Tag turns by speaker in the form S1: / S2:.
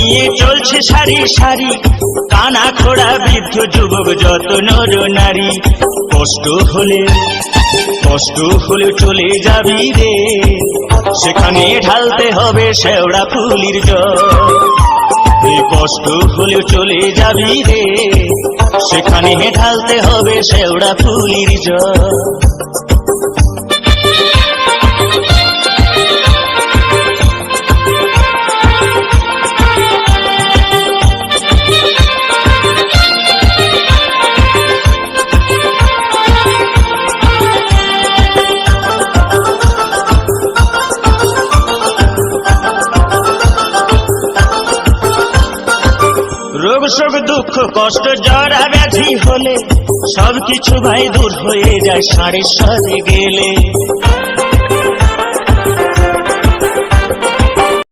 S1: নিয়ে চলছে সারি সারি, কানা খোড়া বৃদ্ধ যুবক যত নর নারী। কষ্ট হলে চলে যাবি রে, সেখানে ঢালতে হবে শেওড়া ফুলির জল। কষ্ট হলে চলে যাবি রে, সেখানে ঢালতে হবে শেওড়া ফুলির জল। রোগ শোক দুঃখ কষ্ট জরা ব্যাধি হলে সবকিছু ভাই দূর হয়ে যায় সাড়ে সাথে গেলে।